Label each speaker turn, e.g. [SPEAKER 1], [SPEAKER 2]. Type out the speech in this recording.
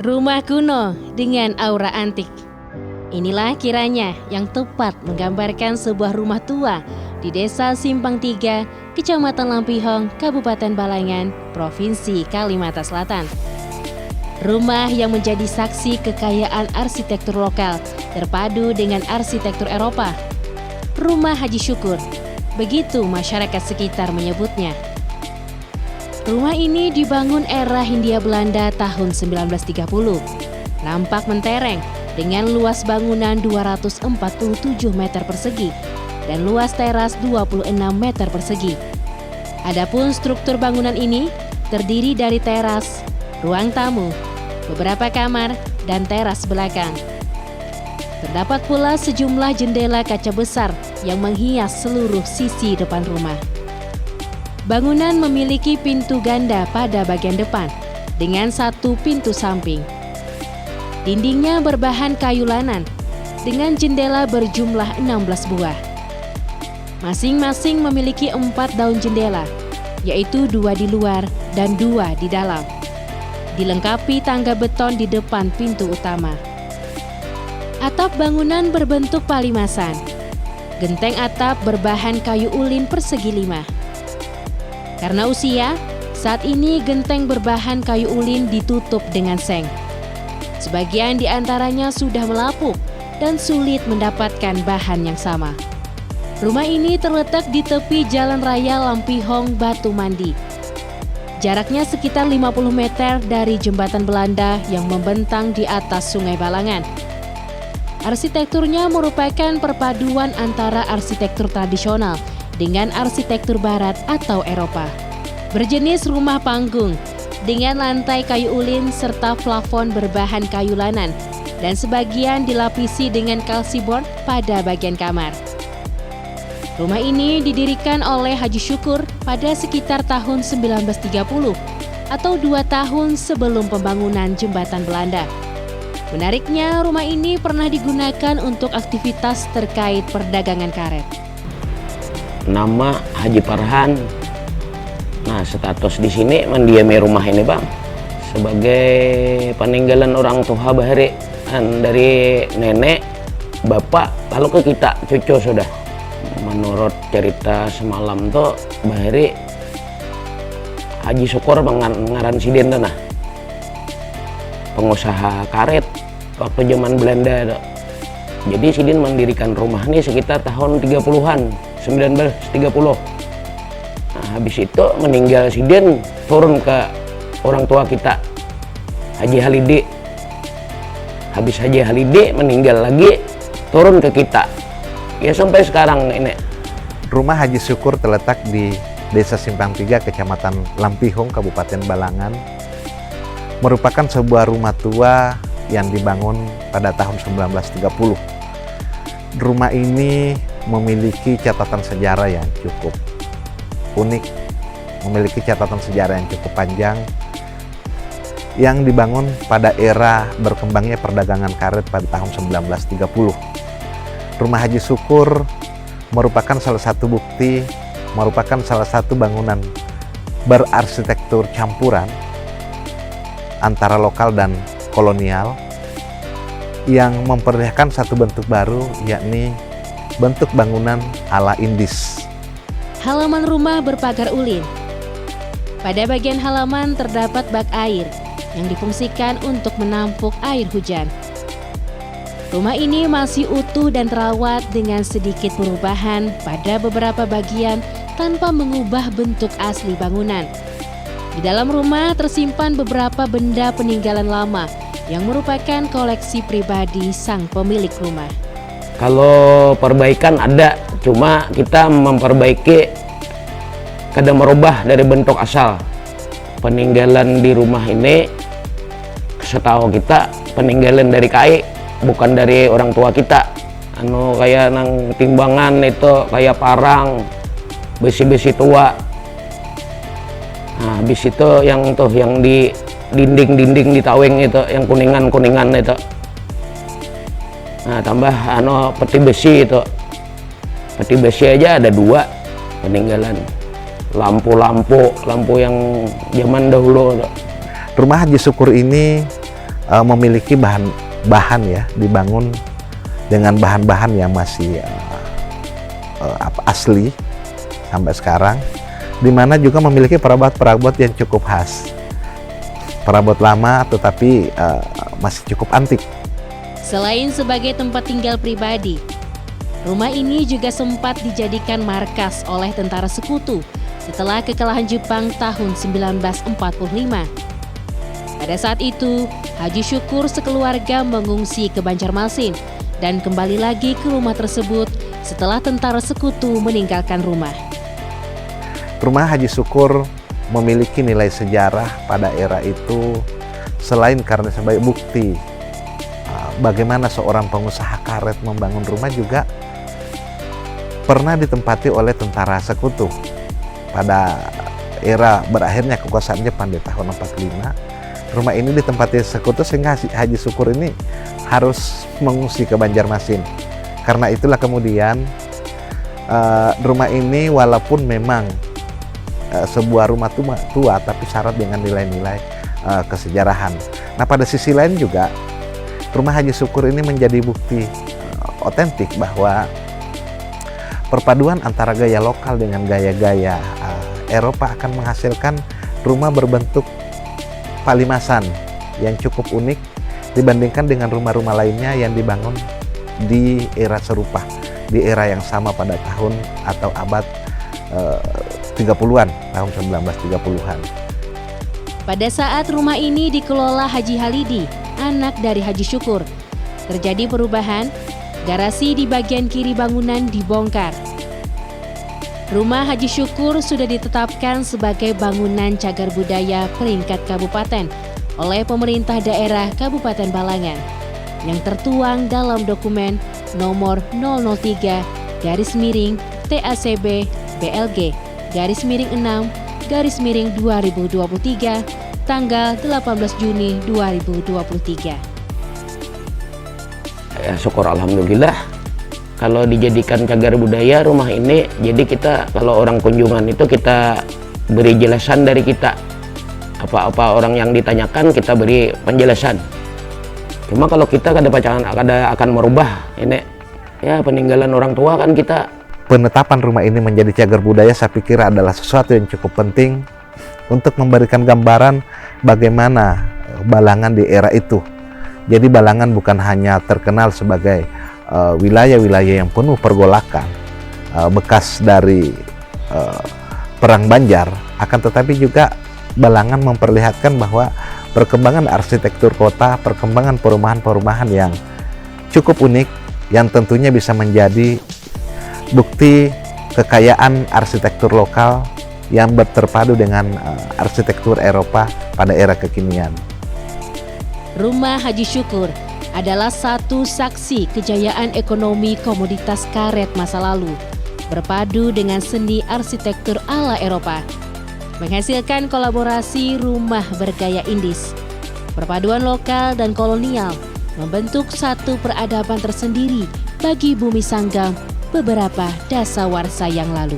[SPEAKER 1] Rumah kuno dengan aura antik. Inilah kiranya yang tepat menggambarkan sebuah rumah tua di Desa Simpang 3, Kecamatan Lampihong, Kabupaten Balangan, Provinsi Kalimantan Selatan. Rumah yang menjadi saksi kekayaan arsitektur lokal terpadu dengan arsitektur Eropa. Rumah Haji Syukur, begitu masyarakat sekitar menyebutnya. Rumah ini dibangun era Hindia Belanda tahun 1930. Nampak mentereng dengan luas bangunan 247 meter persegi dan luas teras 26 meter persegi. Adapun struktur bangunan ini terdiri dari teras, ruang tamu, beberapa kamar, dan teras belakang. Terdapat pula sejumlah jendela kaca besar yang menghias seluruh sisi depan rumah. Bangunan memiliki pintu ganda pada bagian depan dengan satu pintu samping. Dindingnya berbahan kayu lanan dengan jendela berjumlah 16 buah. Masing-masing memiliki 4 daun jendela, yaitu 2 di luar dan 2 di dalam. Dilengkapi tangga beton di depan pintu utama. Atap bangunan berbentuk palimasan. Genteng atap berbahan kayu ulin persegi 5. Karena usia, saat ini genteng berbahan kayu ulin ditutup dengan seng. Sebagian di antaranya sudah melapuk dan sulit mendapatkan bahan yang sama. Rumah ini terletak di tepi Jalan Raya Lampihong Batu Mandi. Jaraknya sekitar 50 meter dari jembatan Belanda yang membentang di atas Sungai Balangan. Arsitekturnya merupakan perpaduan antara arsitektur tradisional dengan arsitektur barat atau Eropa. Berjenis rumah panggung dengan lantai kayu ulin serta plafon berbahan kayu lanan dan sebagian dilapisi dengan kalsiborn pada bagian kamar. Rumah ini didirikan oleh Haji Syukur pada sekitar tahun 1930 atau 2 tahun sebelum pembangunan jembatan Belanda. Menariknya, rumah ini pernah digunakan untuk aktivitas terkait perdagangan karet.
[SPEAKER 2] Nama Haji Farhan. Nah, status di sini mendiami rumah ini, Bang, sebagai peninggalan orang tua Bahari dari nenek, bapak, lalu ke kita, cucu sudah. Menurut cerita semalam tuh Bahari Haji Syukur mengaran sidin nah. Pengusaha karet waktu zaman Belanda tuh. Jadi sidin mendirikan rumah ini sekitar tahun 30-an, 1930. Nah, habis itu meninggal sidin turun ke orang tua kita, Haji Halidi. Habis Haji Halidi meninggal lagi turun ke kita. Ya sampai sekarang ini.
[SPEAKER 3] Rumah Haji Syukur terletak di Desa Simpang 3, Kecamatan Lampihong, Kabupaten Balangan. Merupakan sebuah rumah tua yang dibangun pada tahun 1930. Rumah ini memiliki catatan sejarah yang cukup unik, memiliki catatan sejarah yang cukup panjang, yang dibangun pada era berkembangnya perdagangan karet pada tahun 1930. Rumah Haji Syukur merupakan salah satu bukti, merupakan salah satu bangunan berarsitektur campuran antara lokal dan kolonial yang memperlihatkan satu bentuk baru, yakni bentuk bangunan ala Indis.
[SPEAKER 1] Halaman rumah berpagar ulin. Pada bagian halaman terdapat bak air yang difungsikan untuk menampung air hujan. Rumah ini masih utuh dan terawat dengan sedikit perubahan pada beberapa bagian tanpa mengubah bentuk asli bangunan. Di dalam rumah tersimpan beberapa benda peninggalan lama yang merupakan koleksi pribadi sang pemilik rumah.
[SPEAKER 2] Kalau perbaikan ada, cuma kita memperbaiki kadang merubah dari bentuk asal. Peninggalan di rumah ini, setahu kita peninggalan dari KAI, bukan dari orang tua kita. Kayak nang timbangan itu kayak parang, besi-besi tua. Nah, habis itu yang di dinding-dinding di taweng itu, yang kuningan-kuningan itu. Nah, tambah peti besi itu. Peti besi aja ada 2 peninggalan. Lampu yang zaman dahulu.
[SPEAKER 3] Rumah Haji Syukur ini memiliki bahan ya, dibangun dengan bahan-bahan yang masih asli sampai sekarang, di mana juga memiliki perabot-perabot yang cukup khas, perabot lama tetapi masih cukup antik.
[SPEAKER 1] Selain sebagai tempat tinggal pribadi, rumah ini juga sempat dijadikan markas oleh tentara sekutu setelah kekalahan Jepang tahun 1945. Pada saat itu, Haji Syukur sekeluarga mengungsi ke Banjarmasin dan kembali lagi ke rumah tersebut setelah tentara sekutu meninggalkan rumah.
[SPEAKER 3] Rumah Haji Syukur memiliki nilai sejarah pada era itu, selain karena sebagai bukti bagaimana seorang pengusaha karet membangun rumah, juga pernah ditempati oleh tentara sekutu. Pada era berakhirnya kekuasaan Jepang di tahun 45, rumah ini ditempati sekutu sehingga Haji Syukur ini harus mengungsi ke Banjarmasin. Karena itulah kemudian rumah ini walaupun memang sebuah rumah tua tapi syarat dengan nilai-nilai kesejarahan. Nah, pada sisi lain juga rumah Haji Syukur ini menjadi bukti otentik bahwa perpaduan antara gaya lokal dengan gaya-gaya Eropa akan menghasilkan rumah berbentuk palimasan yang cukup unik dibandingkan dengan rumah-rumah lainnya yang dibangun di era serupa, di era yang sama pada tahun atau abad 30-an, tahun 1930-an.
[SPEAKER 1] Pada saat rumah ini dikelola Haji Halidi, anak dari Haji Syukur, terjadi perubahan, garasi di bagian kiri bangunan dibongkar. Rumah Haji Syukur sudah ditetapkan sebagai bangunan cagar budaya peringkat kabupaten oleh pemerintah daerah Kabupaten Balangan yang tertuang dalam dokumen nomor 003/TACB BLG /6/2023 tanggal 18 Juni 2023.
[SPEAKER 2] Ya, syukur alhamdulillah kalau dijadikan cagar budaya rumah ini, jadi kita kalau orang kunjungan itu kita beri jelasan dari kita, apa-apa orang yang ditanyakan kita beri penjelasan. Cuma kalau kita akan merubah ini ya peninggalan orang tua kan kita.
[SPEAKER 3] Penetapan rumah ini menjadi cagar budaya saya pikir adalah sesuatu yang cukup penting untuk memberikan gambaran bagaimana Balangan di era itu. Jadi Balangan bukan hanya terkenal sebagai wilayah-wilayah yang penuh pergolakan, bekas dari Perang Banjar, akan tetapi juga Balangan memperlihatkan bahwa perkembangan arsitektur kota, perkembangan perumahan-perumahan yang cukup unik, yang tentunya bisa menjadi bukti kekayaan arsitektur lokal yang berterpadu dengan arsitektur Eropa pada era kekinian.
[SPEAKER 1] Rumah Haji Syukur adalah satu saksi kejayaan ekonomi komoditas karet masa lalu, berpadu dengan seni arsitektur ala Eropa, menghasilkan kolaborasi rumah bergaya Indis. Perpaduan lokal dan kolonial membentuk satu peradaban tersendiri bagi bumi Sanggam beberapa dasawarsa yang lalu.